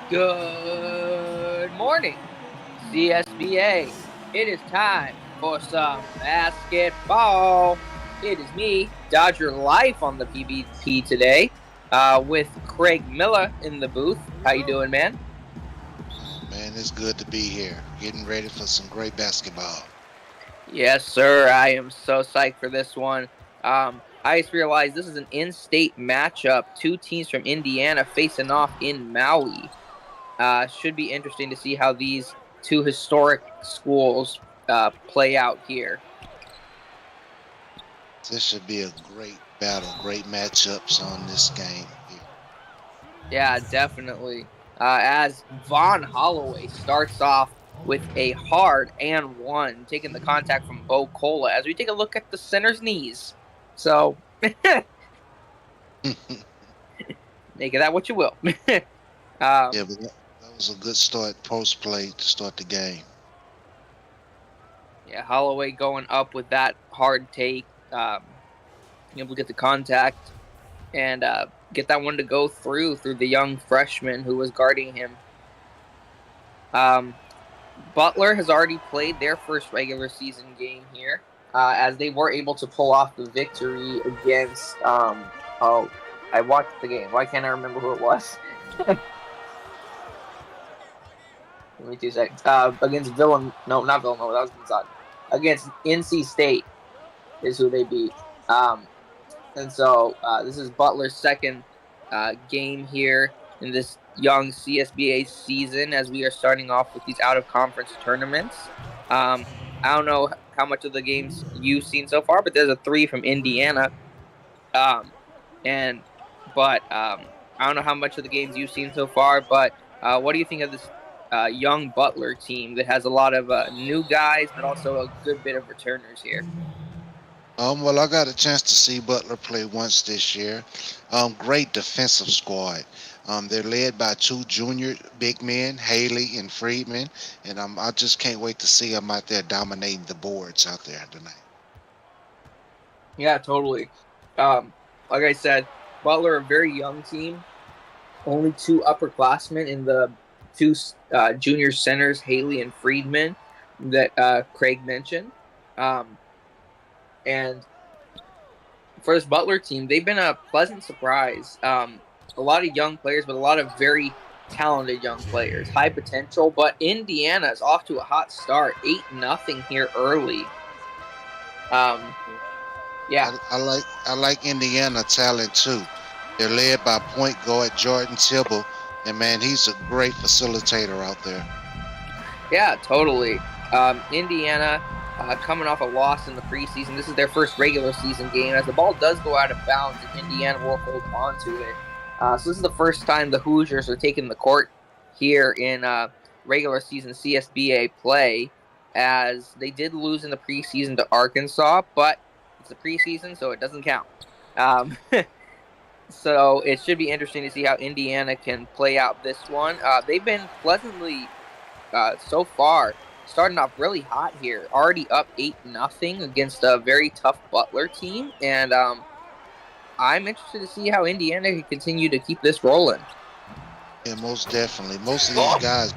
Good morning, CSBA. It is time for some basketball. It is me, Dodger Life on the PBT today, with Craig Miller in the booth. How you doing, man? Man, it's good to be here. Getting ready for some great basketball. Yes, sir. I am so psyched for this one. I just realized this is an in-state matchup. Two teams from Indiana facing off in Maui. Should be interesting to see how these two historic schools play out here. This should be a great battle, great matchups on this game here. Yeah, definitely. As Von Holloway starts off with a hard and one, taking the contact from Bo Cola as we take a look at the center's knees. So, make of that what you will. Yeah, but that was a good start, post play to start the game. Yeah, Holloway going up with that hard take, able to get the contact and get that one to go through the young freshman who was guarding him. Butler has already played their first regular season game here, as they were able to pull off the victory against. I watched the game. Why can't I remember who it was? Give me 2 seconds. Against Villanova. No, not Villanova. That was Gonzaga. Against NC State is who they beat. And so this is Butler's second game here in this young CSBA season as we are starting off with these out-of-conference tournaments. I don't know how much of the games you've seen so far, but there's a 3 from Indiana. I don't know how much of the games you've seen so far, but what do you think of this young Butler team that has a lot of new guys, but also a good bit of returners here? Well, I got a chance to see Butler play once this year. Great defensive squad. They're led by 2 junior big men, Haley and Friedman, and I just can't wait to see them out there dominating the boards out there tonight. Yeah, totally. Like I said, Butler, a very young team. Only 2 upperclassmen in the 2 junior centers, Haley and Friedman, that Craig mentioned. And for this Butler team, they've been a pleasant surprise. A lot of young players, but a lot of very talented young players. High potential, but Indiana is off to a hot start. 8-0 here early. Yeah. I like Indiana talent too. They're led by point guard Jordan Tibble, and man, he's a great facilitator out there. Yeah, totally. Indiana coming off a loss in the preseason. This is their first regular season game. As the ball does go out of bounds, and Indiana will hold on to it. So this is the first time the Hoosiers are taking the court here in regular season CSBA play, as they did lose in the preseason to Arkansas, but it's the preseason, so it doesn't count. So it should be interesting to see how Indiana can play out this one. They've been pleasantly, so far, starting off really hot here. Already up 8-0 against a very tough Butler team. And I'm interested to see how Indiana can continue to keep this rolling. Yeah, most definitely. Most of these guys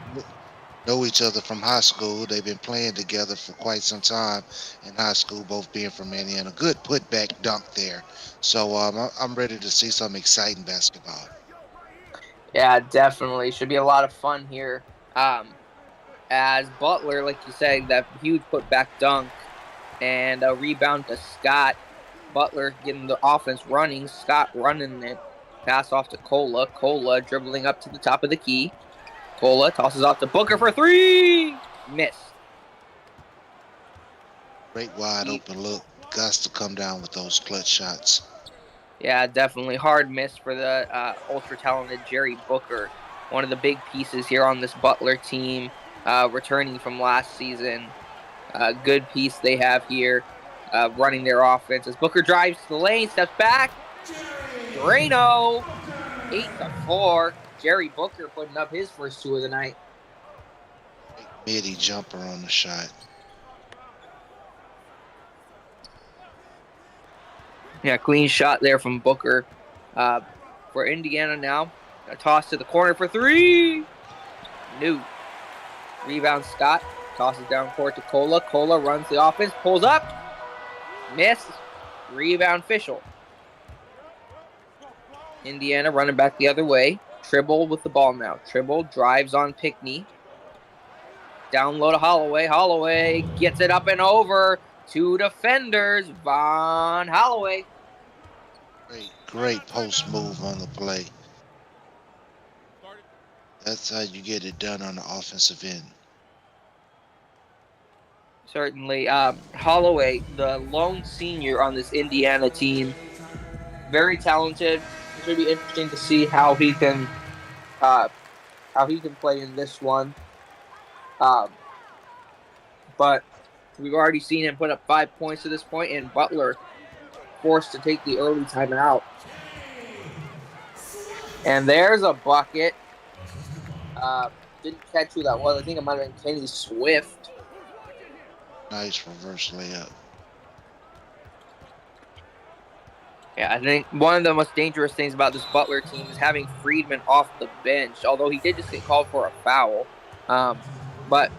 know each other from high school. They've been playing together for quite some time in high school, both being from Indiana. Good putback dunk there. So I'm ready to see some exciting basketball. Yeah, definitely. Should be a lot of fun here. As Butler, like you said, that huge putback dunk and a rebound to Scott. Butler getting the offense running. Scott running it. Pass off to Cola. Cola dribbling up to the top of the key. Cola tosses off to Booker for three. Miss. Great wide open look. Got to come down with those clutch shots. Yeah, definitely hard miss for the ultra talented Jerry Booker. One of the big pieces here on this Butler team, returning from last season. Good piece they have here, running their offense. As Booker drives to the lane, steps back. Drano, 8-4. Jerry Booker putting up his first two of the night. Midi jumper on the shot. Yeah, clean shot there from Booker. For Indiana now, a toss to the corner for three. New. Rebound Scott. Tosses down court to Cola. Cola runs the offense. Pulls up. Miss. Rebound Fischel. Indiana running back the other way. Tribble with the ball now. Tribble drives on Pickney. Down low to Holloway. Holloway gets it up and over. Two defenders. Von Holloway. Great post move on the play. That's how you get it done on the offensive end. Certainly. Holloway, the lone senior on this Indiana team, very talented. It should be interesting to see how he can play in this one. But we've already seen him put up 5 points to this point, and Butler forced to take the early timeout. And there's a bucket. Didn't catch who that was. I think it might have been Kenny Swift. Nice reverse layup. Yeah, I think one of the most dangerous things about this Butler team is having Friedman off the bench, although he did just get called for a foul. But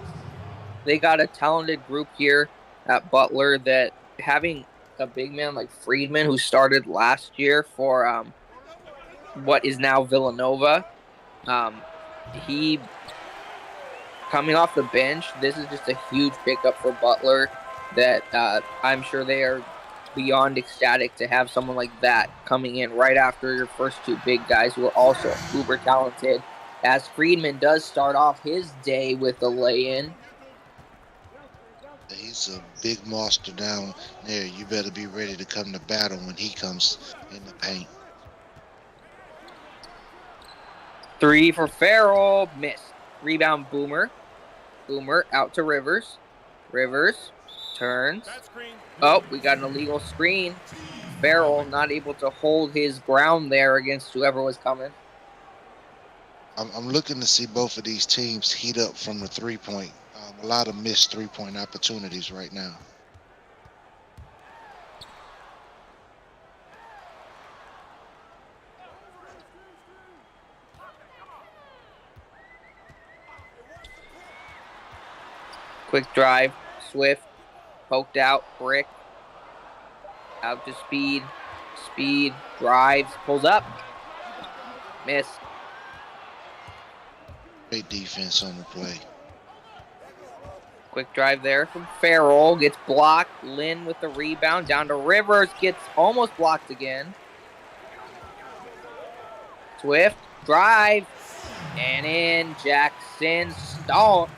they got a talented group here at Butler that having a big man like Friedman, who started last year for what is now Villanova, he coming off the bench, this is just a huge pickup for Butler that I'm sure they are beyond ecstatic to have someone like that coming in right after your first two big guys who are also uber talented. As Friedman does start off his day with a lay-in. He's a big monster down there. You better be ready to come to battle when he comes in the paint. Three for Farrell. Miss. Rebound Boomer. Boomer out to Rivers. Rivers turns. Oh, we got an illegal screen. Farrell not able to hold his ground there against whoever was coming. I'm looking to see both of these teams heat up from the three-point. A lot of missed three-point opportunities right now. Quick drive. Swift. Poked out. Brick. Out to Speed. Speed. Drives. Pulls up. Miss. Great defense on the play. Quick drive there from Farrell. Gets blocked. Lynn with the rebound. Down to Rivers. Gets almost blocked again. Swift. Drive. And in. Jackson Stone.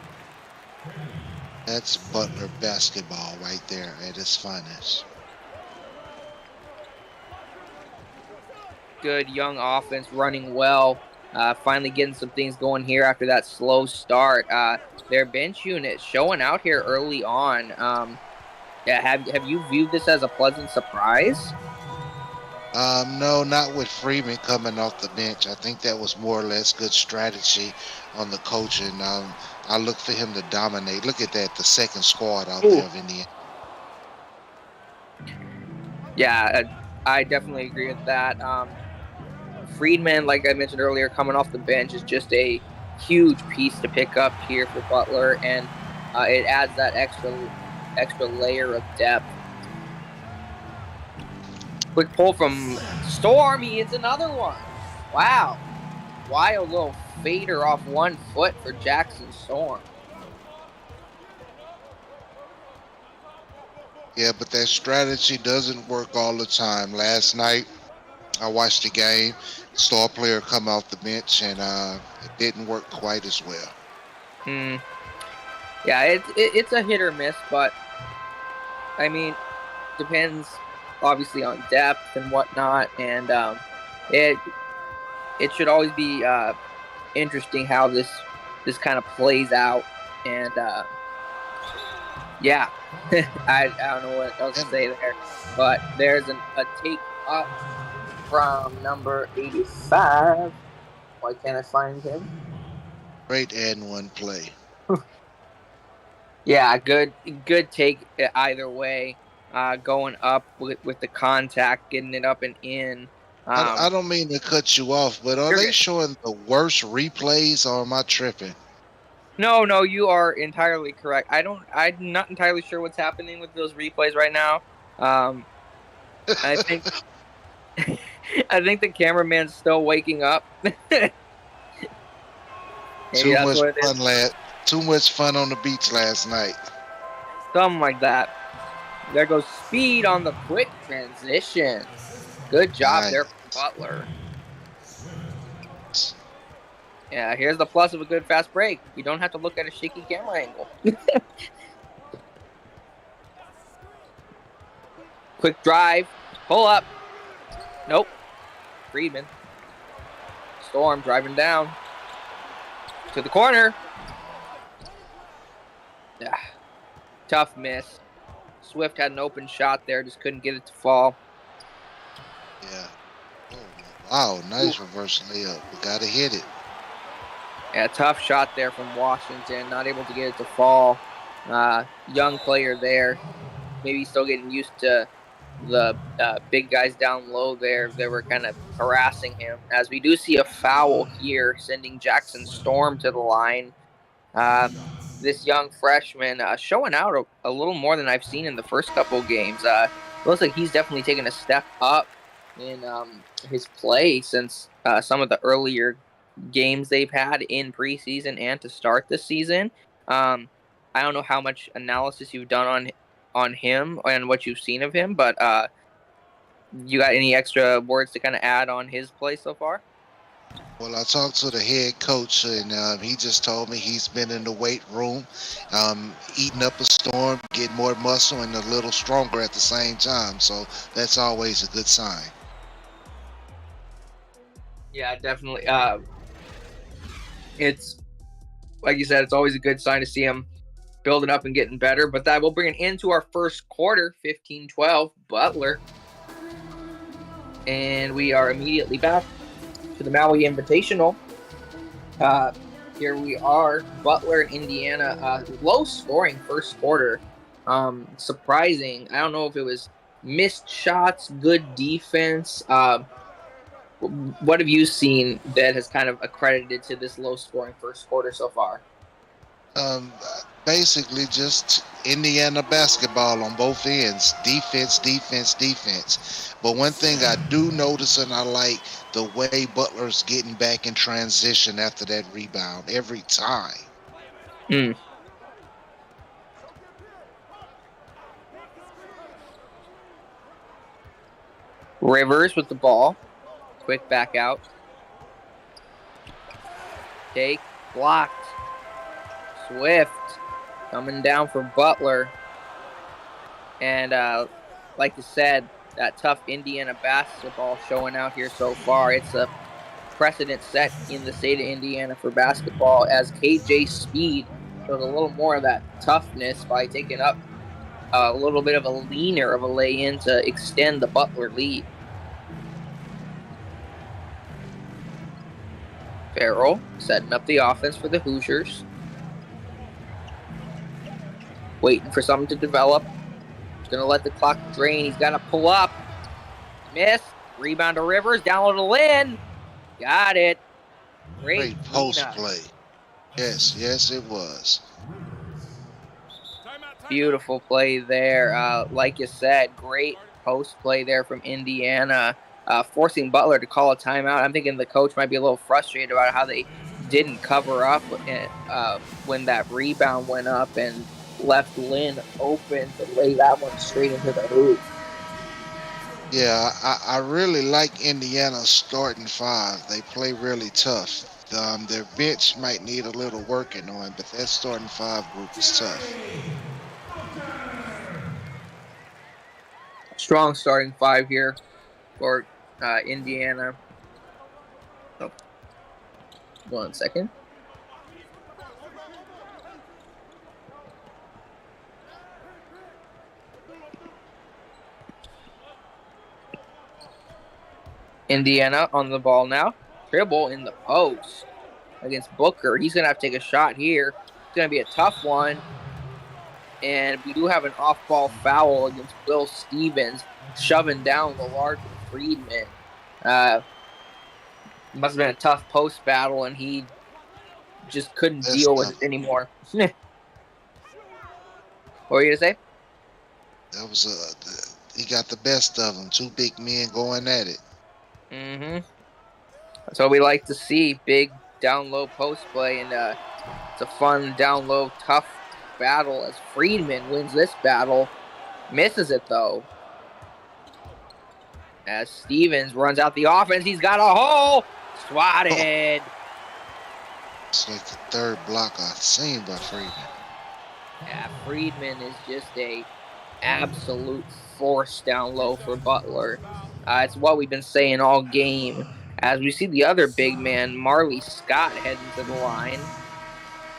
That's Butler basketball right there at its finest. Good young offense running well. Finally getting some things going here after that slow start. Their bench unit showing out here early on. Have you viewed this as a pleasant surprise? No, not with Freeman coming off the bench. I think that was more or less good strategy on the coaching. I look for him to dominate. Look at that, the second squad out there of Indiana. Yeah, I definitely agree with that. Friedman, like I mentioned earlier, coming off the bench is just a huge piece to pick up here for Butler, and it adds that extra layer of depth. Quick pull from Storm. He hits another one. Wow. Wild little fader off one foot for Jackson Storm. Yeah, but that strategy doesn't work all the time. Last night, I watched the game, star player come off the bench, and it didn't work quite as well. Yeah, it's a hit or miss, but I mean, depends obviously on depth and whatnot, and it should always be interesting how this kind of plays out, and yeah, I don't know what else to say there, but there's a take up from number 85. Why can't I find him? Great and one play. Yeah, good take either way. Going up with the contact, getting it up and in. I don't mean to cut you off, but are they showing the worst replays, or am I tripping? No, you are entirely correct. I'm not entirely sure what's happening with those replays right now. I think I think the cameraman's still waking up. Too much fun, lad. Too much fun on the beach last night. Something like that. There goes speed on the quick transition. Good job there from Butler. Yeah, here's the plus of a good fast break. You don't have to look at a shaky camera angle. Quick drive. Pull up. Nope. Friedman. Storm driving down. To the corner. Yeah. Tough miss. Swift had an open shot there. Just couldn't get it to fall. Yeah. Oh, wow. Nice reverse layup. We got to hit it. Yeah, tough shot there from Washington. Not able to get it to fall. Young player there. Maybe still getting used to the big guys down low there. They were kind of harassing him. As we do see a foul here, sending Jackson Storm to the line. This young freshman showing out a little more than I've seen in the first couple of games. Looks like he's definitely taken a step up in his play since some of the earlier games they've had in preseason and to start the season. I don't know how much analysis you've done on him and what you've seen of him, but you got any extra words to kind of add on his play so far? Well, I talked to the head coach, and he just told me he's been in the weight room, eating up a storm, getting more muscle, and a little stronger at the same time. So that's always a good sign. Yeah, definitely. It's like you said, it's always a good sign to see him building up and getting better. But that will bring an end to our first quarter, 15-12, Butler. And we are immediately back to the Maui Invitational. Here we are, Butler and Indiana. Low-scoring first quarter. Surprising. I don't know if it was missed shots, good defense. What have you seen that has kind of accredited to this low-scoring first quarter so far? Basically, just Indiana basketball on both ends. Defense, defense, defense. But one thing I do notice, and I like the way Butler's getting back in transition after that rebound every time. Rivers with the ball. Quick back out. Take. Blocked. Swift coming down for Butler. And like you said, that tough Indiana basketball showing out here so far. It's a precedent set in the state of Indiana for basketball as KJ Speed shows a little more of that toughness by taking up a little bit of a leaner of a lay-in to extend the Butler lead. Farrell setting up the offense for the Hoosiers. Waiting for something to develop. He's going to let the clock drain. He's got to pull up. Miss. Rebound to Rivers. Down low to Lynn. Got it. Great post play. Yes, it was. Beautiful play there. Like you said, great post play there from Indiana, forcing Butler to call a timeout. I'm thinking the coach might be a little frustrated about how they didn't cover up when that rebound went up and left Lynn open to lay that one straight into the hoop. Yeah, I really like Indiana's starting five. They play really tough. Their bench might need a little working on, but that starting five group is tough. Strong starting five here for Indiana. Oh, 1 second. Indiana on the ball now. Dribble in the post against Booker. He's going to have to take a shot here. It's going to be a tough one. And we do have an off-ball foul against Will Stevens, shoving down the larger Friedman. Must have been a tough post battle, and he just couldn't That's deal with it anymore. What were you going to say? That was he got the best of them. Two big men going at it. Mm-hmm. That's what we like to see. Big down-low post play, and it's a fun down-low, tough battle as Friedman wins this battle. Misses it, though. As Stevens runs out the offense, he's got a hole. Swatted. It's like the third block I've seen by Friedman. Yeah, Friedman is just a absolute force down low for Butler. It's what we've been saying all game. As we see the other big man, Marley Scott, heading to the line,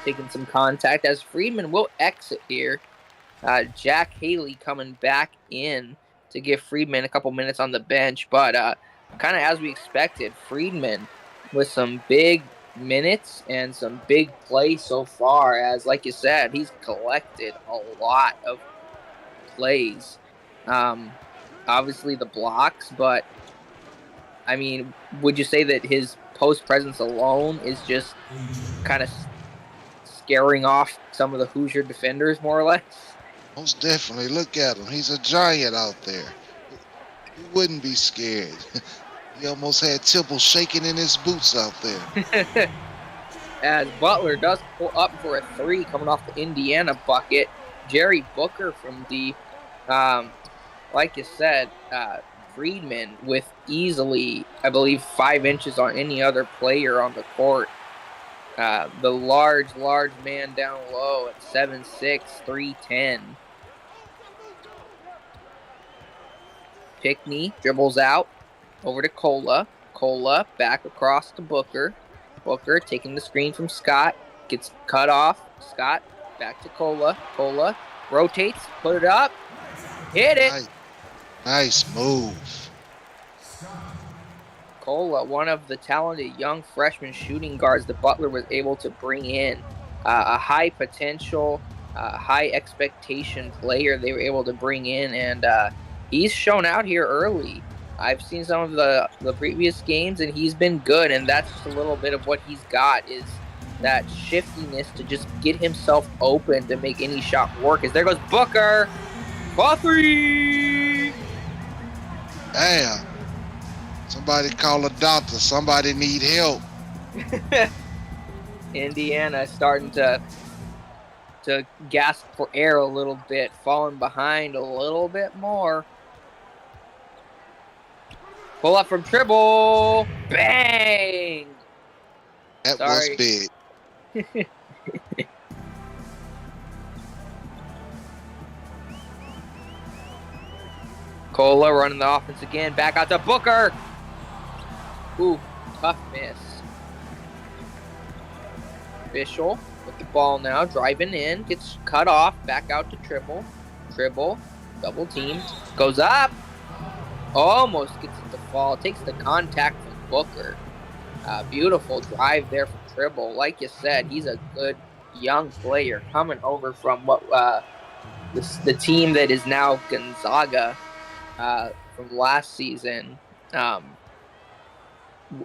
taking some contact as Friedman will exit here. Jack Haley coming back in to give Friedman a couple minutes on the bench, but kind of as we expected, Friedman with some big minutes and some big play so far. As like you said, he's collected a lot of plays. Obviously the blocks, but I mean, would you say that his post presence alone is just kind of scaring off some of the Hoosier defenders, more or less? Most definitely. Look at him. He's a giant out there. Who wouldn't be scared? He almost had Tibble shaking in his boots out there. As Butler does pull up for a three coming off the Indiana bucket. Jerry Booker from deep. Like you said, Friedman with easily, I believe, 5 inches on any other player on the court. The large man down low at 7'6", 310. Pickney dribbles out over to Cola. Cola back across to Booker. Booker taking the screen from Scott. Gets cut off. Scott back to Cola. Cola rotates, put it up, hit it. Nice move. Cola, one of the talented young freshman shooting guards that Butler was able to bring in. A high potential, high expectation player they were able to bring in, and he's shown out here early. I've seen some of the previous games, and he's been good, and that's just a little bit of what he's got, is that shiftiness to just get himself open to make any shot work. As there goes Booker for three. Damn. Somebody call a doctor. Somebody need help. Indiana starting to gasp for air a little bit, falling behind a little bit more. Pull up from Tribble. Bang! That was big. Cola running the offense again. Back out to Booker. Ooh, tough miss. Bishop with the ball now, driving in, gets cut off, back out to Tribble. Tribble, double team, goes up, almost gets it to fall, takes the contact from Booker. Beautiful drive there from Tribble. Like you said, he's a good young player coming over from the team that is now Gonzaga from last season.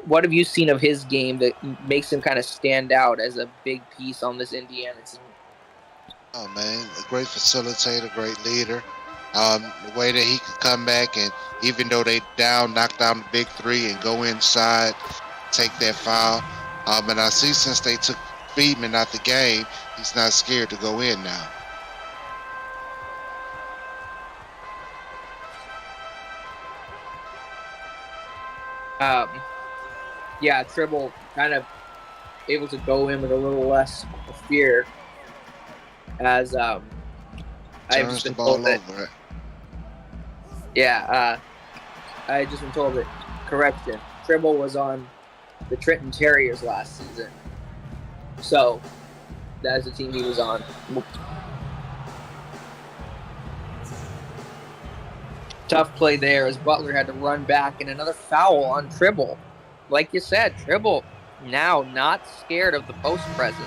what have you seen of his game that makes him kind of stand out as a big piece on this Indiana team? Oh man, a great facilitator, great leader. The way that he could come back and even though they knock down the big three and go inside, take that foul. And I see since they took Friedman out the game, he's not scared to go in now. Yeah, Tribble kind of able to go in with a little less fear, as I've just Turns the been told ball that. over. Yeah, I just been told that. Correction, Tribble was on the Trenton Terriers last season, so that is the team he was on. Tough play there as Butler had to run back, and another foul on Tribble. Like you said, Tribble now not scared of the post presence.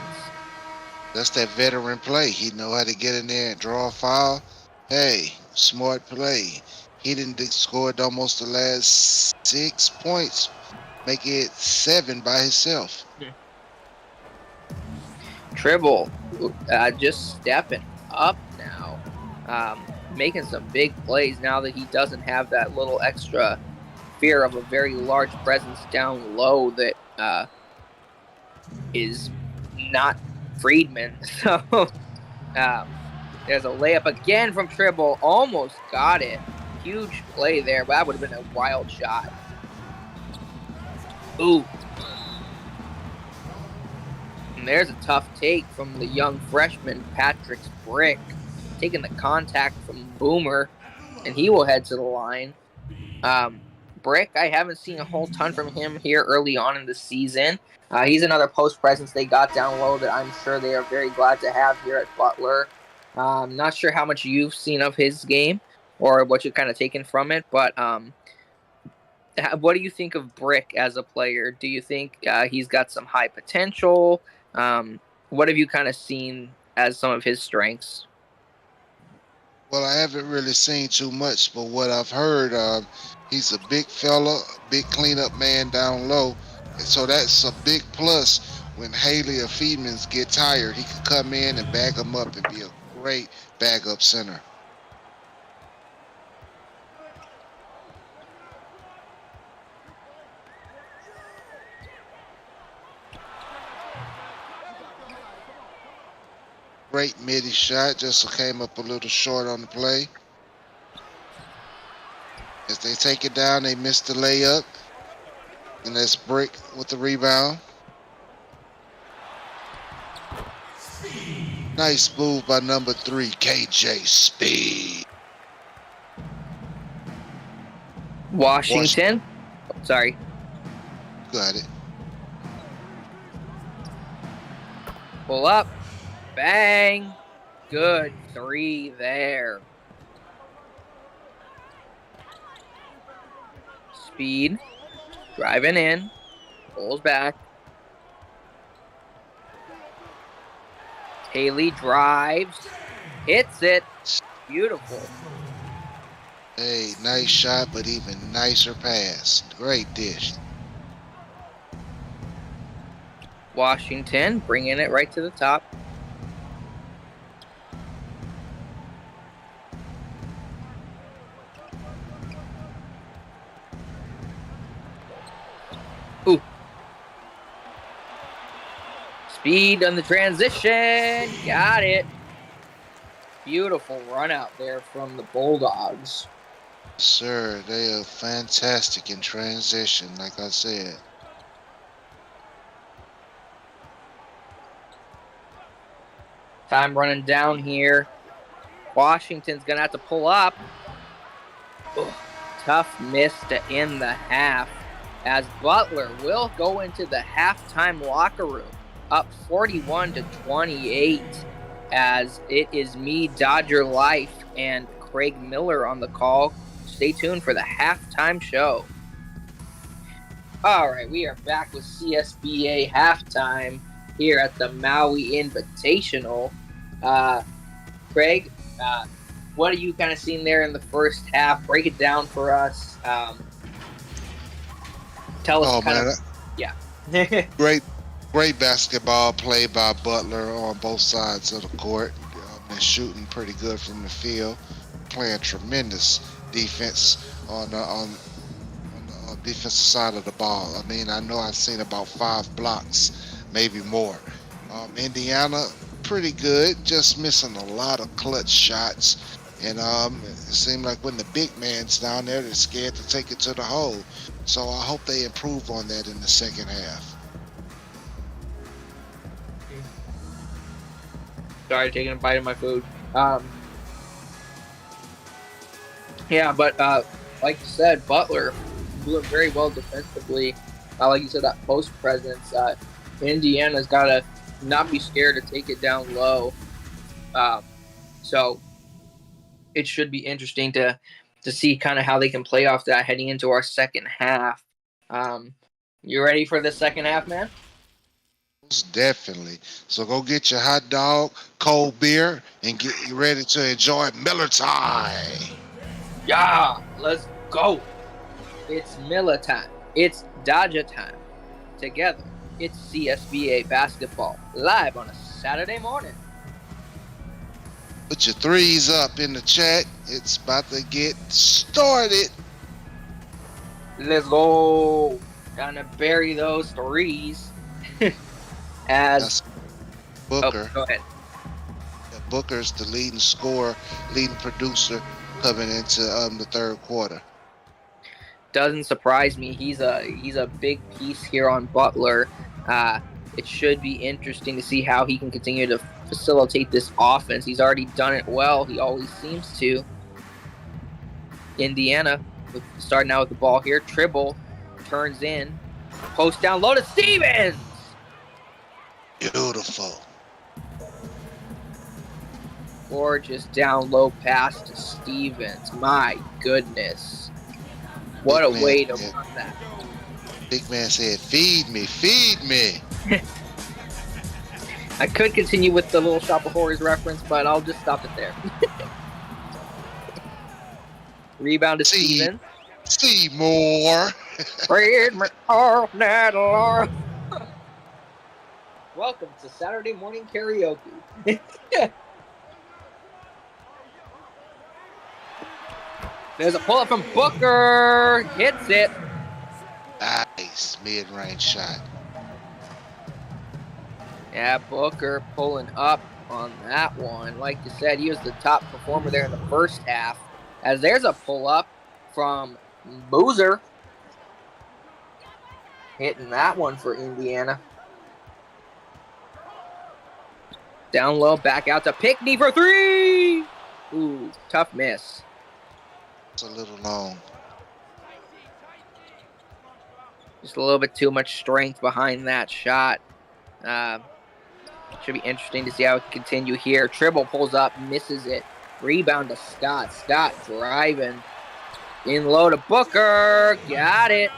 That's that veteran play. He know how to get in there and draw a foul. Hey, smart play. He didn't scored almost the last 6 points, make it 7 by himself. Tribble just stepping up now, making some big plays now that he doesn't have that little extra fear of a very large presence down low that is not Friedman. So there's a layup again from Tribble. Almost got it. Huge play there, but that would have been a wild shot. Ooh. And there's a tough take from the young freshman, Patrick Brick, taking the contact from Boomer, and he will head to the line. Brick, I haven't seen a whole ton from him here early on in the season. He's another post presence they got down low that I'm sure they are very glad to have here at Butler. Not sure how much you've seen of his game or what you've kind of taken from it, but what do you think of Brick as a player? Do you think he's got some high potential? What have you kind of seen as some of his strengths? Well, I haven't really seen too much, but what I've heard, he's a big fella, big cleanup man down low. And so that's a big plus when Haley or Friedman's get tired. He can come in and bag them up and be a great bag-up center. Great midi shot, just came up a little short on the play. As they take it down, they miss the layup. And that's Brick with the rebound. Nice move by number 3, KJ Speed. Washington. Sorry. Got it. Pull up. Bang. Good 3 there. Speed. Driving in. Pulls back. Haley drives. Hits it. Beautiful. Hey, nice shot, but even nicer pass. Great dish. Washington bringing it right to the top. Ooh. Speed on the transition. Got it. Beautiful run out there from the Bulldogs. Sir, they are fantastic in transition, like I said. Time running down here. Washington's going to have to pull up. Ugh, tough miss to end the half as Butler will go into the halftime locker room up 41-28 as it is me, Dodger Life, and Craig Miller on the call. Stay tuned for the halftime show. All right, we are back with CSBA halftime here at the Maui Invitational. Craig, what are you kind of seeing there in the first half? Break it down for us. tell us Oh kind man, of, yeah. great, great basketball played by Butler on both sides of the court. They're shooting pretty good from the field, playing tremendous defense on the defensive side of the ball. I mean, I know I've seen about 5 blocks, maybe more. Indiana, pretty good, just missing a lot of clutch shots. And it seemed like when the big man's down there, they're scared to take it to the hole. So I hope they improve on that in the second half. Sorry, taking a bite of my food. Yeah, but like you said, Butler doing very well defensively. Like you said, that post presence. Indiana's got to not be scared to take it down low. So it should be interesting to see kind of how they can play off that heading into our second half. You ready for the second half, man? Most definitely. So go get your hot dog, cold beer, and get ready to enjoy Miller time. Yeah, let's go. It's Miller time. It's Dodger time. Together, it's CSBA basketball live on a Saturday morning. Put your threes up in the chat. It's about to get started. Let's go. Gonna bury those threes. That's Booker. Go ahead. Booker's the leading scorer, leading producer coming into the third quarter. Doesn't surprise me. He's a big piece here on Butler. It should be interesting to see how he can continue to facilitate this offense. He's already done it well. He always seems to. Indiana starting out with the ball here. Tribble turns in. Post down low to Stevens. Beautiful. Gorgeous down low pass to Stevens. My goodness. What a way to run that. Big man said, feed me, feed me. I could continue with the Little Shop of Horrors reference, but I'll just stop it there. Rebound to Stevens. Seymour. Welcome to Saturday morning karaoke. There's a pull-up from Booker. Hits it. Nice mid-range shot. Yeah, Booker pulling up on that one. Like you said, he was the top performer there in the first half. As there's a pull-up from Boozer. Hitting that one for Indiana. Down low, back out to Pickney for three. Ooh, tough miss. It's a little long. Just a little bit too much strength behind that shot. Should be interesting to see how it can continue here. Tribble pulls up, misses it. Rebound to Scott. Scott driving. In low to Booker. Got it.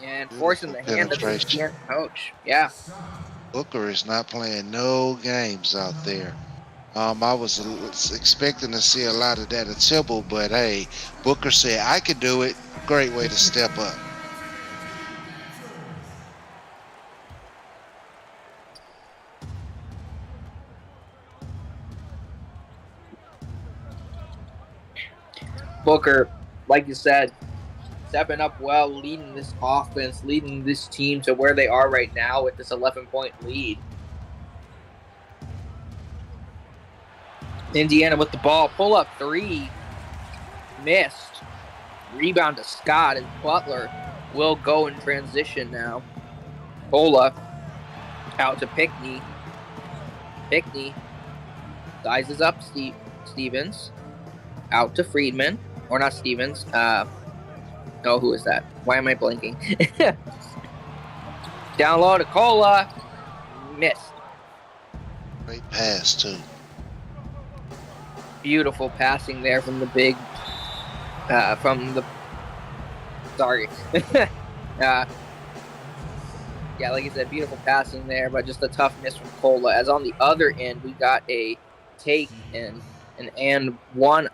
And forcing the hand of the coach. Yeah. Booker is not playing no games out there. I was expecting to see a lot of that at Sybil, but hey, Booker said, I could do it. Great way to step up. Booker, like you said, stepping up well, leading this offense, leading this team to where they are right now with this 11-point lead. Indiana with the ball. Pull up three. Missed. Rebound to Scott, and Butler will go in transition now. Pola out to Pickney. Pickney sizes up Stevens. Out to Friedman. Or not Stevens. Oh, who is that? Why am I blinking? Down low to Cola. Missed. Great pass, too. Beautiful passing there from the big, sorry. Yeah, like I said, beautiful passing there, but just a tough miss from Cola. As on the other end, we got a take and one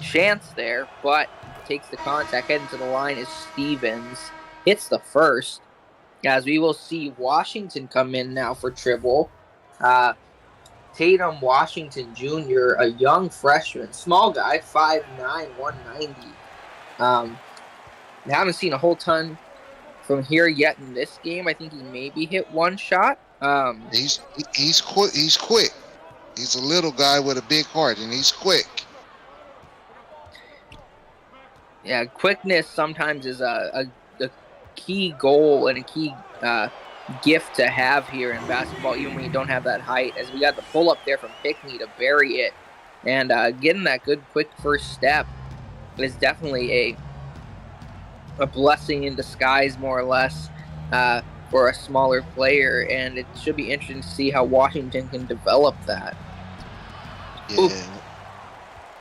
chance there, but takes the contact, heading to the line is Stevens. Hits the first, as we will see Washington come in now for Tribble. Tatum Washington Jr., a young freshman, small guy, 5'9", 190. I haven't seen a whole ton from here yet in this game. I think he maybe hit one shot. He's quick. He's quick. He's a little guy with a big heart, and he's quick. Yeah, quickness sometimes is a key goal and a key gift to have here in basketball, even when you don't have that height. As we got the pull up there from Pickney to bury it, and getting that good quick first step is definitely a blessing in disguise, more or less, for a smaller player. And it should be interesting to see how Washington can develop that. Yeah.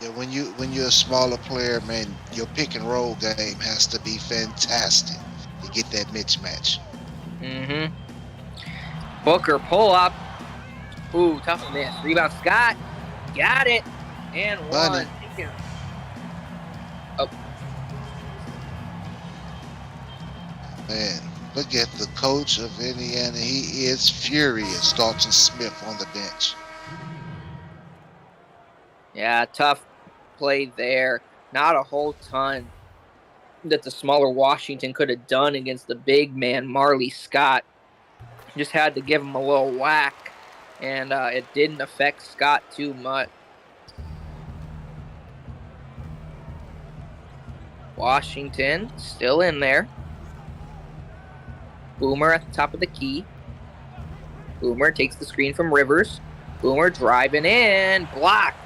Yeah, when you're a smaller player, man, your pick and roll game has to be fantastic to get that mismatch. Booker pull up. Ooh, tough miss. Rebound, Scott. Got it. And one. Oh. Man, look at the coach of Indiana. He is furious. Dalton Smith on the bench. Yeah, tough play there. Not a whole ton that the smaller Washington could have done against the big man, Marley Scott. Just had to give him a little whack, and it didn't affect Scott too much. Washington still in there. Boomer at the top of the key. Boomer takes the screen from Rivers. Boomer driving in. Blocked.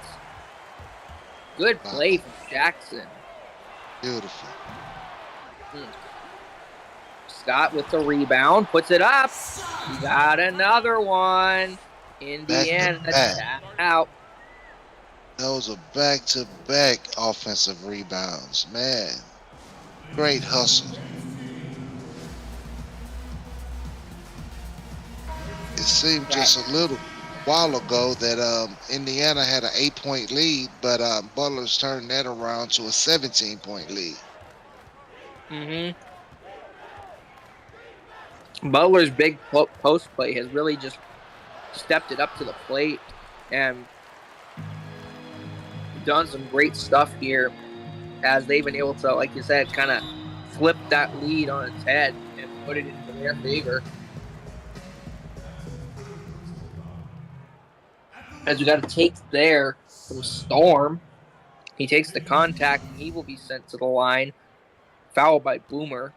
Good play from Jackson. Beautiful. Scott with the rebound. Puts it up. He got another one. Indiana out. Those are back-to-back offensive rebounds. Man, great hustle. It seemed just a little while ago that Indiana had an 8-point lead, but Butler's turned that around to a 17-point lead. Butler's big post play has really just stepped it up to the plate and done some great stuff here, as they've been able to, like you said, kind of flip that lead on its head and put it into their favor. As we got a take there from Storm. He takes the contact and he will be sent to the line. Foul by Boomer.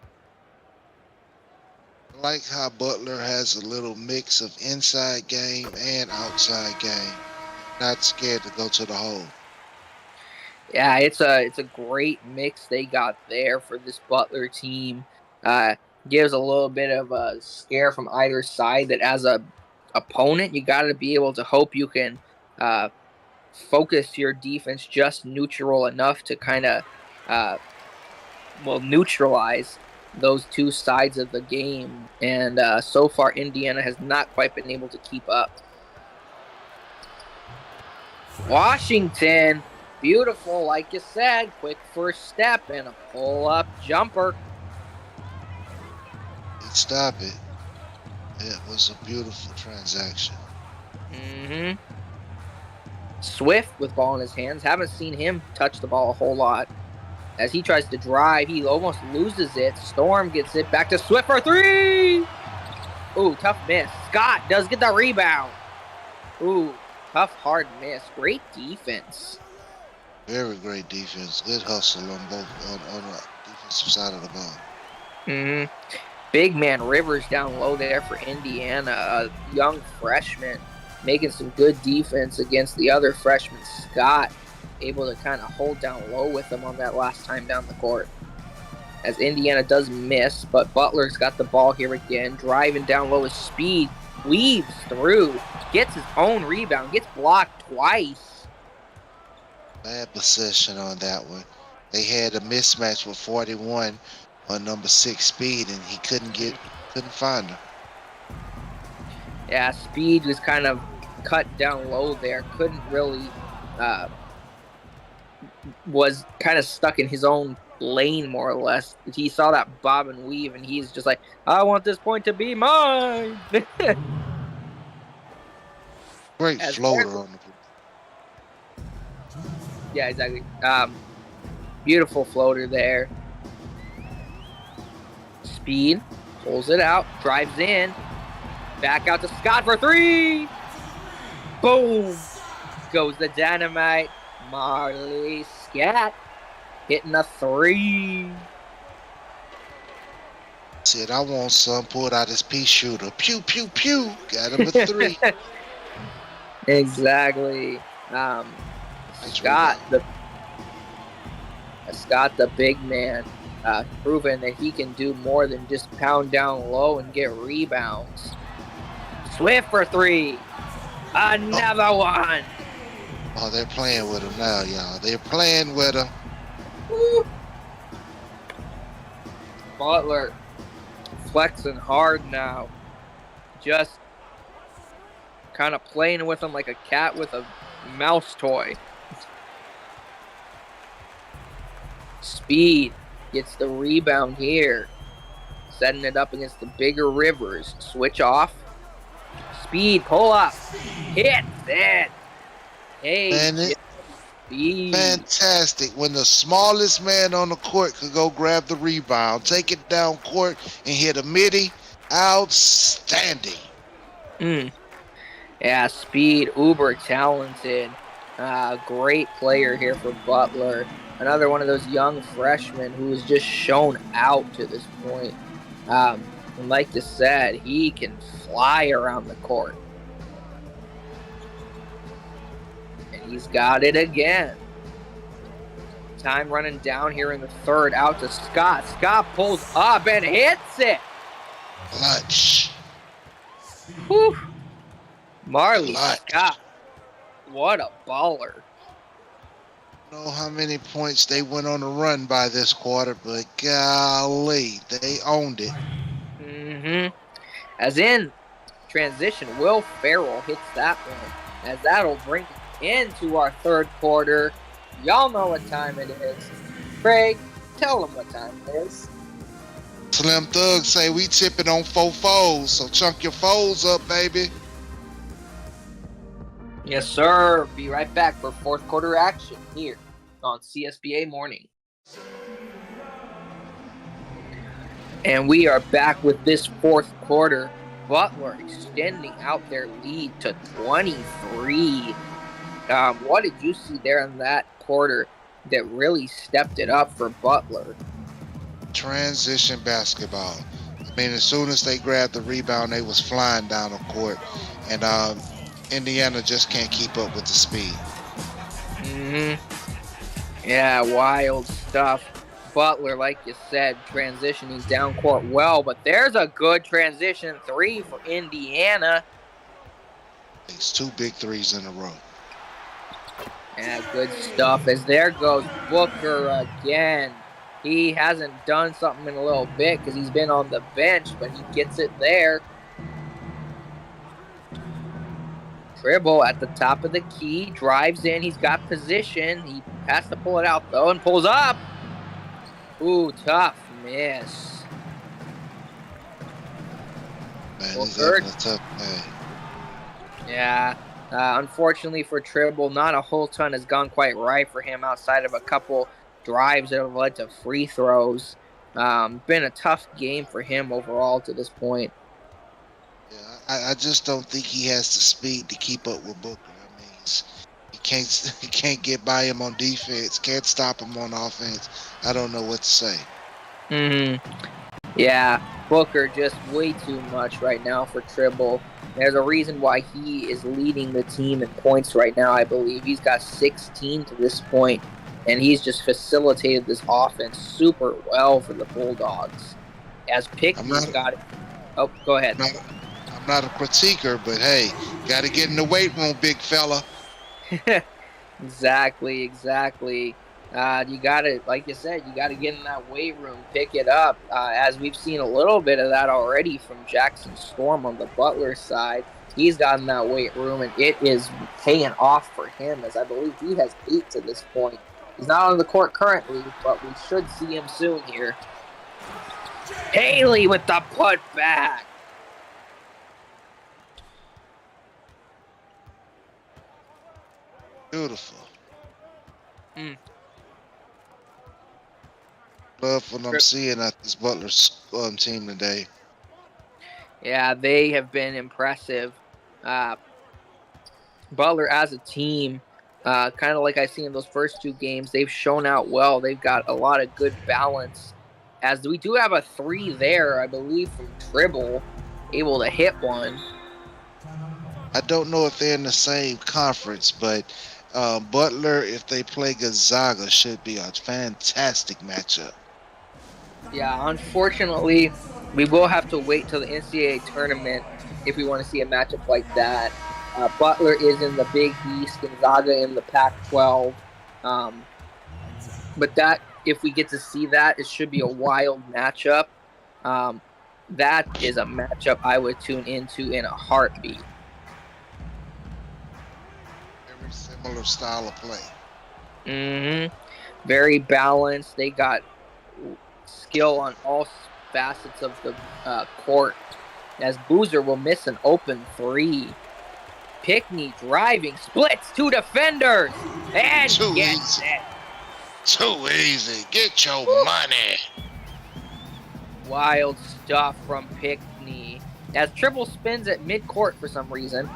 I like how Butler has a little mix of inside game and outside game. Not scared to go to the hole. Yeah, it's a great mix they got there for this Butler team. Gives a little bit of a scare from either side, that as a opponent, you got to be able to hope you can focus your defense just neutral enough to kind of neutralize those two sides of the game. And so far, Indiana has not quite been able to keep up. Washington, beautiful, like you said, quick first step and a pull-up jumper. Stop it. It was a beautiful transaction. Swift with ball in his hands. Haven't seen him touch the ball a whole lot. As he tries to drive, he almost loses it. Storm gets it back to Swift for three. Ooh, tough miss. Scott does get the rebound. Ooh, tough, hard miss. Great defense. Very great defense. Good hustle on both on the defensive side of the ball. Big man Rivers down low there for Indiana. A young freshman making some good defense against the other freshman, Scott, able to kind of hold down low with him on that last time down the court. As Indiana does miss, but Butler's got the ball here again, driving down low with speed, weaves through, gets his own rebound, gets blocked twice. Bad possession on that one. They had a mismatch with 41 on number 6 Speed, and he couldn't find her. Yeah, Speed was kind of cut down low there. Couldn't really, was kind of stuck in his own lane, more or less. He saw that bob and weave, and he's just like, I want this point to be mine. Great floater on the. Yeah, exactly. Beautiful floater there. Speed, pulls it out, drives in, back out to Scott for three. Boom! Goes the dynamite. Marley Scott hitting a three. Said, I want some. Pulled out his pea shooter. Pew, pew, pew. Got him a three. Exactly. Scott, the big man, proven that he can do more than just pound down low and get rebounds. Swift for three. Another one. Oh, they're playing with him now, y'all. They're playing with him. Woo. Butler flexing hard now. Just kind of playing with him like a cat with a mouse toy. Speed gets the rebound here. Setting it up against the bigger Rivers. Switch off. Speed, pull up. Hits it. Hey, Man, Speed. Fantastic. When the smallest man on the court could go grab the rebound, take it down court, and hit a midi. Outstanding. Yeah, Speed, uber talented. Great player here for Butler. Another one of those young freshmen who has just shown out to this point. And like you said, he can fly around the court. And he's got it again. Time running down here in the third, out to Scott. Scott pulls up and hits it. Clutch. Whew. Marley Scott. What a baller. I don't know how many points they went on the run by this quarter, but golly, they owned it. As in transition, Will Ferrell hits that one, as that'll bring it into our third quarter. Y'all know what time it is. Craig, tell them what time it is. Slim Thug say we tipping on 4 foes, so chunk your foes up, baby. Yes, sir. Be right back for fourth quarter action here on CSBA Morning. And we are back with this fourth quarter. Butler extending out their lead to 23. What did you see there in that quarter that really stepped it up for Butler? Transition basketball. I mean, as soon as they grabbed the rebound, they was flying down the court. And Indiana just can't keep up with the speed. Yeah, wild stuff. Butler, like you said, transitioning down court well, but there's a good transition three for Indiana. It's 2 big threes in a row. Yeah, good stuff. As there goes Booker again. He hasn't done something in a little bit because he's been on the bench, but he gets it there. Dribble at the top of the key, drives in, he's got position. He has to pull it out though and pulls up. Ooh, tough miss. Man, he's having a tough day. Yeah, unfortunately for Tribble, not a whole ton has gone quite right for him outside of a couple drives that have led to free throws. Been a tough game for him overall to this point. Yeah, I just don't think he has the speed to keep up with Booker. I mean, he can't get by him on defense, can't stop him on offense. I don't know what to say. Yeah, Booker just way too much right now for Tribble. There's a reason why he is leading the team in points right now, I believe. He's got 16 to this point, and he's just facilitated this offense super well for the Bulldogs. As Pickney's got it. Oh, go ahead. I'm not a critiquer, but hey, got to get in the weight room, big fella. Exactly. You got to, like you said, you got to get in that weight room, pick it up, as we've seen a little bit of that already from Jackson Storm on the Butler side. He's gotten that weight room, and it is paying off for him, as I believe he has 8 to this point. He's not on the court currently, but we should see him soon here. Haley with the putback. Beautiful. Mm. Love what I'm seeing at this Butler team today. Yeah, they have been impressive. Butler as a team, kind of like I see in those first two games, they've shown out well. They've got a lot of good balance. As we do have a 3 there, I believe, from Tribble, able to hit one. I don't know if they're in the same conference, but Butler, if they play Gonzaga, should be a fantastic matchup. Yeah, unfortunately, we will have to wait till the NCAA tournament if we want to see a matchup like that. Butler is in the Big East, Gonzaga in the Pac-12. But that, if we get to see that, it should be a wild matchup. That is a matchup I would tune into in a heartbeat. Very similar style of play. Very balanced. They got skill on all facets of the court. As Boozer will miss an open 3. Pickney driving, splits 2 defenders, and Too gets easy. it. Too easy. Get your money. Wild stuff from Pickney. As Tribble spins at midcourt for some reason.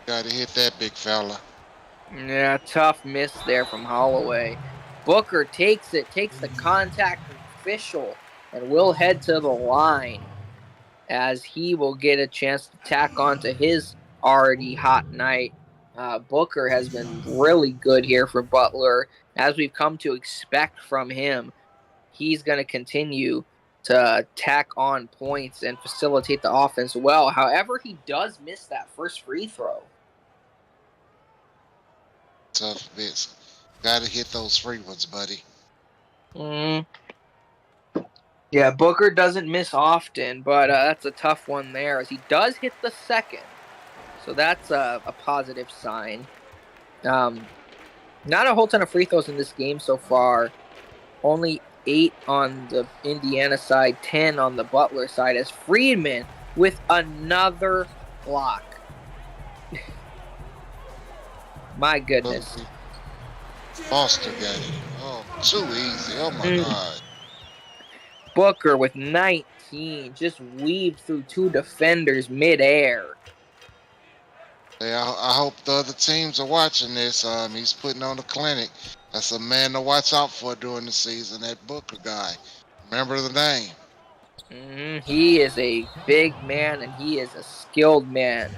Gotta hit that big fella. Yeah, tough miss there from Holloway. Booker takes it, takes the contact from Fischel, and will head to the line as he will get a chance to tack on to his already hot night. Booker has been really good here for Butler. As we've come to expect from him, he's going to continue to tack on points and facilitate the offense well. However, he does miss that first free throw. Tough bits. Gotta hit those free ones, buddy. Yeah, Booker doesn't miss often, but that's a tough one there as he does hit the second. So that's a positive sign. Not a whole ton of free throws in this game so far. Only 8 on the Indiana side, 10 on the Butler side, as Friedman with another block. My goodness. Foster got it. Oh, too easy. Oh, my God. Booker with 19, just weaved through 2 defenders midair. Hey, I hope the other teams are watching this. He's putting on a clinic. That's a man to watch out for during the season, that Booker guy. Remember the name. He is a big man, and he is a skilled man.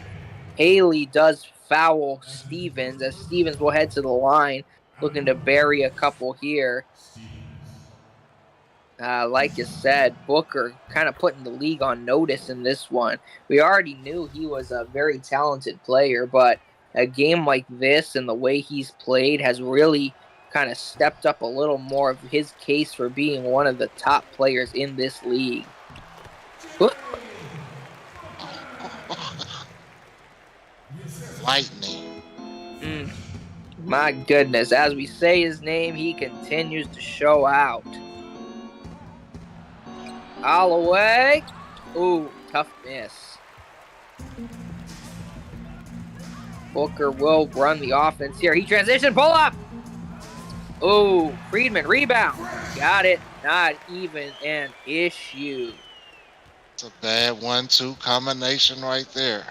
Haley does foul Stevens, as Stevens will head to the line, looking to bury a couple here. Like you said, Booker kind of putting the league on notice in this one. We already knew he was a very talented player, but a game like this and the way he's played has really kind of stepped up a little more of his case for being one of the top players in this league. Lightning. My goodness, as we say his name, he continues to show out. Holloway. Ooh, tough miss. Booker will run the offense here. He transition, pull up. Ooh, Friedman rebound. Got it. Not even an issue. It's a bad 1-2 combination right there.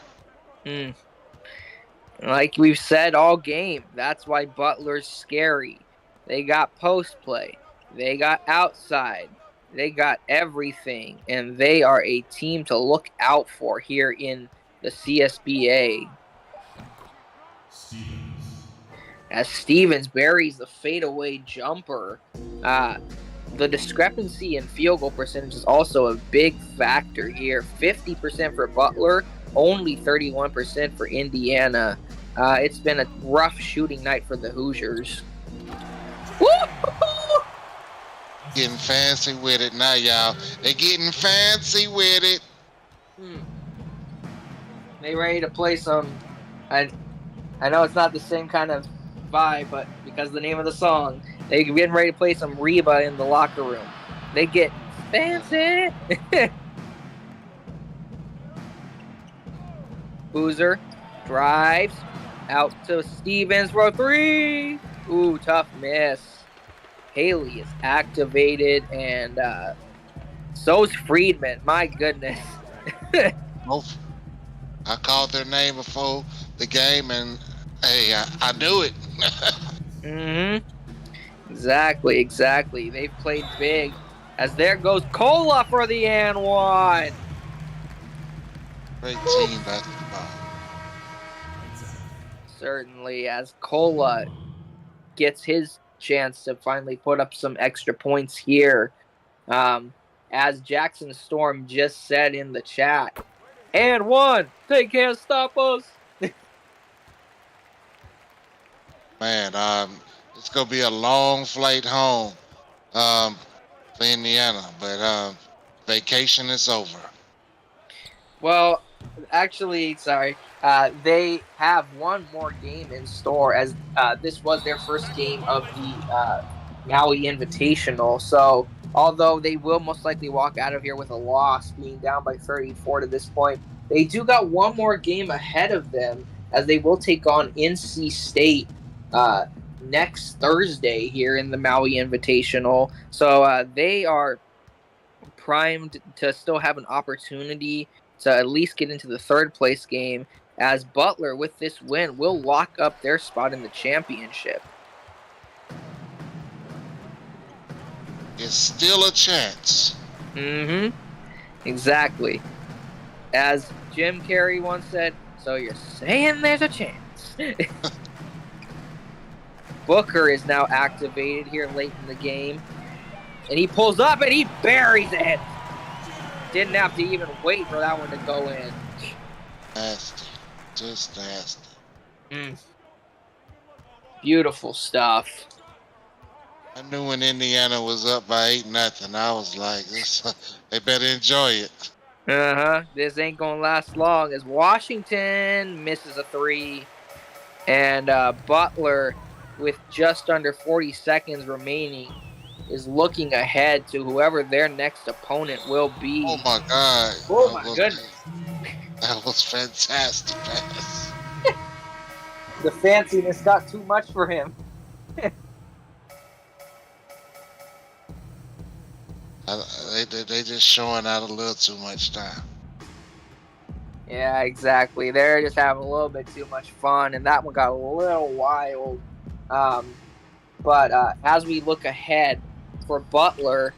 Like we've said all game, that's why Butler's scary. They got post play. They got outside. They got everything, and they are a team to look out for here in the CSBA. As Stevens buries the fadeaway jumper, the discrepancy in field goal percentage is also a big factor here. 50% for Butler, only 31% for Indiana. It's been a rough shooting night for the Hoosiers. Woo! Getting fancy with it now, y'all. They're getting fancy with it. They ready to play some I know it's not the same kind of vibe, but because of the name of the song, they getting ready to play some Reba in the locker room. They getting fancy. Boozer drives out to Stevens for 3. Ooh, tough miss. Haley is activated, and so's Friedman. My goodness. Both. I called their name before the game, and hey, I knew it. Mm-hmm. Exactly. They've played big. As there goes Cola for the and one. Great team basketball. Certainly, as Cola gets his chance to finally put up some extra points here. Um, as Jackson Storm just said in the chat, and one, they can't stop us. Man, it's gonna be a long flight home um, for Indiana, but vacation is over. Well, actually, sorry. They have one more game in store, as this was their first game of the Maui Invitational. So, although they will most likely walk out of here with a loss, being down by 34 to this point, they do got one more game ahead of them, as they will take on NC State next Thursday here in the Maui Invitational. So, they are primed to still have an opportunity to at least get into the third place game, as Butler, with this win, will lock up their spot in the championship. It's still a chance. Mm-hmm. Exactly. As Jim Carrey once said, so you're saying there's a chance. Booker is now activated here late in the game. And he pulls up and he buries it. Didn't have to even wait for that one to go in. Nasty, just nasty. Beautiful stuff. I knew when Indiana was up by 8-0, I was like, this, they better enjoy it. This ain't gonna last long, as Washington misses a 3, and Butler, with just under 40 seconds remaining, is looking ahead to whoever their next opponent will Oh be. my God, Oh my goodness. that was fantastic pass. The fanciness got too much for him. They just showing out a little too much time. Yeah, exactly. They're just having a little bit too much fun, and that one got a little wild. But as we look ahead for Butler,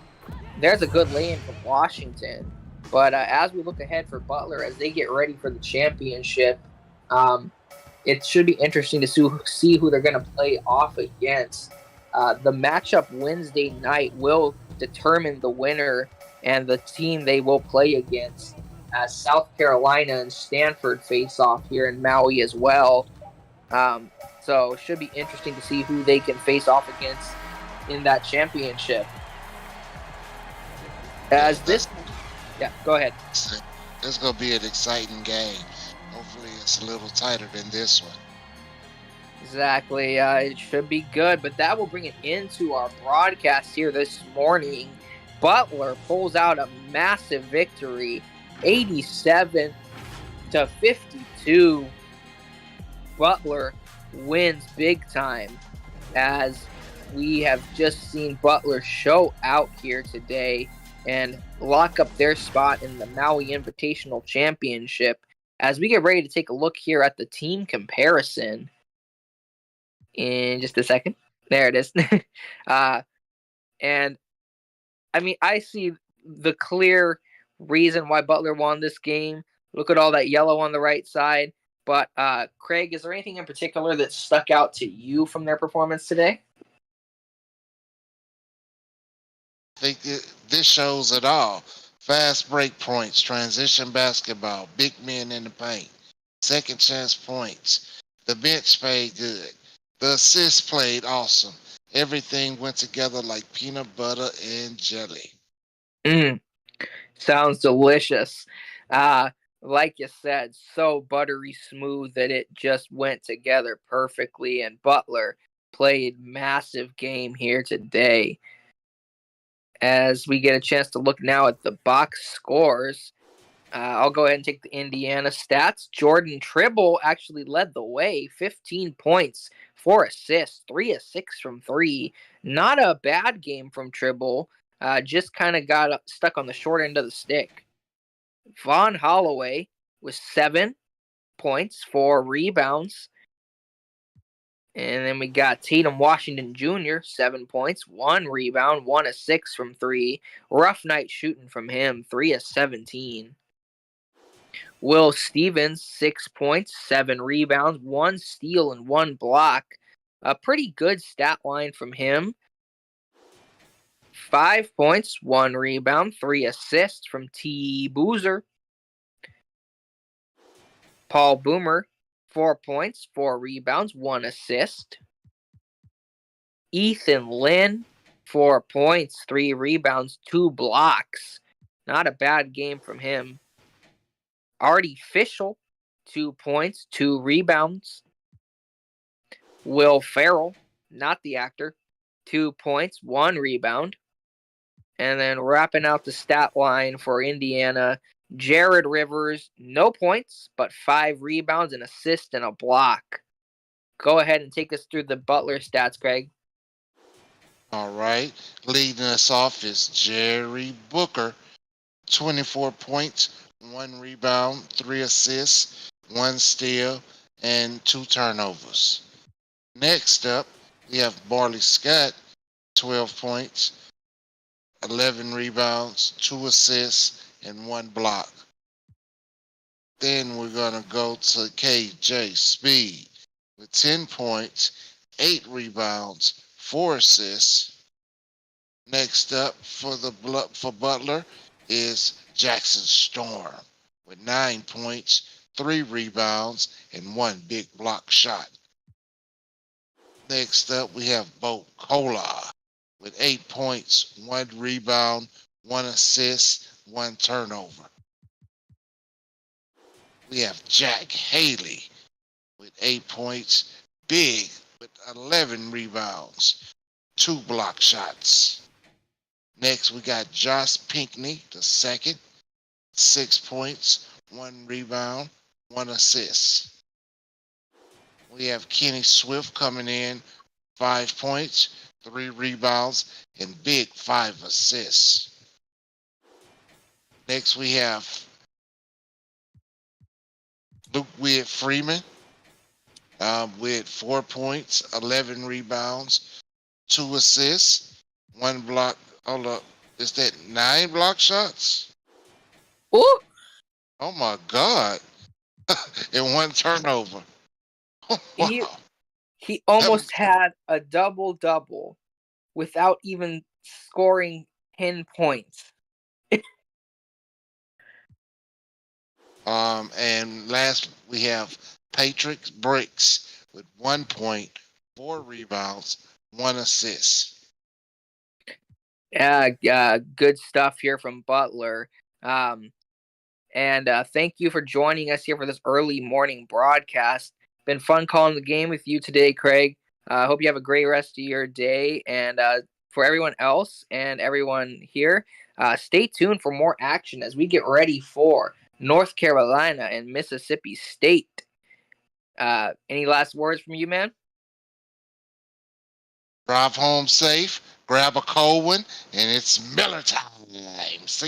there's a good lane from Washington. But as we look ahead for Butler, as they get ready for the championship, it should be interesting to see who they're going to play off against. The matchup Wednesday night will determine the winner and the team they will play against. South Carolina and Stanford face off here in Maui as well. So it should be interesting to see who they can face off against in that championship. As this, yeah, go ahead. It's gonna be an exciting game. Hopefully, it's a little tighter than this one. Exactly. It should be good, but that will bring it into our broadcast here this morning. Butler pulls out a massive victory, 87-52. Butler wins big time, as we have just seen Butler show out here today and lock up their spot in the Maui Invitational Championship. As we get ready to take a look here at the team comparison in just a second. There it is. And I mean, I see the clear reason why Butler won this game. Look at all that yellow on the right side. But Craig, is there anything in particular that stuck out to you from their performance today? I think this shows it all. Fast break points, transition basketball, big men in the paint, second chance points. The bench played good. The assists played awesome. Everything went together like peanut butter and jelly. Sounds delicious. like you said, so buttery smooth that it just went together perfectly. And Butler played massive game here today. As we get a chance to look now at the box scores, I'll go ahead and take the Indiana stats. Jordan Tribble actually led the way, 15 points, 4 assists, 3 of 6 from 3. Not a bad game from Tribble, just kind of got stuck on the short end of the stick. Von Holloway with 7 points, 4 rebounds. And then we got Tatum Washington Jr., 7 points, 1 rebound, 1 of 6 from 3. Rough night shooting from him, 3 of 17. Will Stevens, 6 points, 7 rebounds, 1 steal, and 1 block. A pretty good stat line from him. 5 points, 1 rebound, 3 assists from T. Boozer. Paul Boomer, 4 points, 4 rebounds, 1 assist. Ethan Lynn, 4 points, 3 rebounds, 2 blocks. Not a bad game from him. Artie Fischel, 2 points, 2 rebounds. Will Ferrell, not the actor, 2 points, 1 rebound. And then wrapping out the stat line for Indiana, Jared Rivers, no points, but 5 rebounds, an assist, and a block. Go ahead and take us through the Butler stats, Craig. All right. Leading us off is Jerry Booker, 24 points, 1 rebound, 3 assists, 1 steal, and 2 turnovers. Next up, we have Barley Scott, 12 points, 11 rebounds, 2 assists, and 1 block. Then we're going to go to KJ Speed with 10 points, 8 rebounds, 4 assists. Next up for Butler is Jackson Storm with 9 points, 3 rebounds, and 1 big block shot. Next up, we have Bo Cola with 8 points, 1 rebound, 1 assist, 1 turnover. We have Jack Haley with 8 points, big with 11 rebounds, 2 block shots. Next, we got Josh Pinkney, the second, 6 points, 1 rebound, 1 assist. We have Kenny Swift coming in, 5 points, 3 rebounds, and big 5 assists. Next, we have Luke Witt Freeman with 4 points, 11 rebounds, 2 assists, 1 block. Hold up. Is that 9 block shots? Ooh! Oh my God. And 1 turnover. Wow. He almost had a double-double without even scoring 10 points. And last we have Patrick Bricks with 1 point, 4 rebounds, 1 assist. Yeah, good stuff here from Butler. And thank you for joining us here for this early morning broadcast. Been fun calling the game with you today, Craig. Hope you have a great rest of your day. And for everyone else and everyone here, stay tuned for more action as we get ready for North Carolina and Mississippi State. Any last words from you, man? Drive home safe, grab a cold one, and it's Miller time. See you.